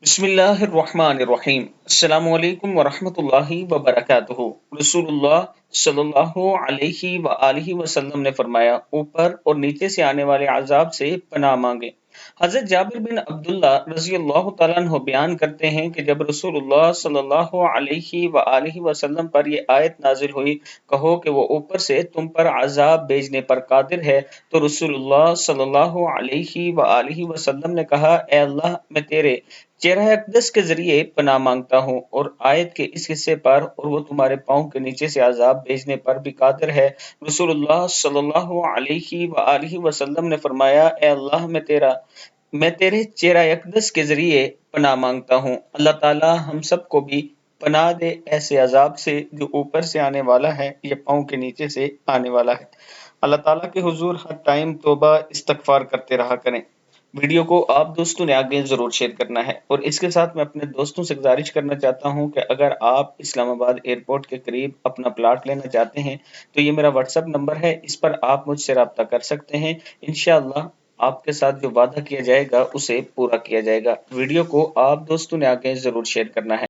बिस्मिल्लाहिर्रहमानिर्रहीम। अस्सलामु अलैकुम वरहमतुल्लाहि वबरकातुहू। रसूलुल्लाह सल्लल्लाहु अलैहि व आलिहि वसल्लम ने फरमाया, ऊपर और नीचे से आने वाले अजाब से पनाह मांगे। हजरत जाबिर बिन अब्दुल्ला रजी अल्लाह तआला अन्हु बयान करते हैं कि जब रसूलुल्लाह सल्लल्लाहु अलैहि व आलिहि वसल्लम पर ये आयत नाजिल हुई, कहो कि वो ऊपर से तुम पर अजाब भेजने पर कादिर है, तो रसूलुल्लाह सल्लल्लाहु अलैहि व आलिहि वसल्लम ने कहा, ए अल्लाह, मैं तेरे चेहरा अक़दस के ज़रिए पनाह मांगता हूँ और आयत के इस हिस्से पर, और वो तुम्हारे पाँव के नीचे से अज़ाब भेजने पर भी कादिर है। रसूलुल्लाह सल्लल्लाहु अलैहि व आलिहि वसल्लम ने फरमाया, ए अल्लाह, मैं तेरे चेहरा अक़दस के ज़रिए पनाह मांगता हूँ। अल्लाह ताला हम सबको भी पनाह दे ऐसे अज़ाब से जो ऊपर से आने वाला है या पाँव के नीचे से आने वाला है। अल्लाह ताला के हुजूर हर टाइम तौबा इस्तगफार करते रहा करें। वीडियो को आप दोस्तों ने आगे ज़रूर शेयर करना है, और इसके साथ मैं अपने दोस्तों से गुजारिश करना चाहता हूं कि अगर आप इस्लामाबाद एयरपोर्ट के करीब अपना प्लाट लेना चाहते हैं तो ये मेरा व्हाट्सएप नंबर है, इस पर आप मुझसे रब्ता कर सकते हैं। इंशाअल्लाह आपके साथ जो वादा किया जाएगा उसे पूरा किया जाएगा। वीडियो को आप दोस्तों ने आगे ज़रूर शेयर करना है।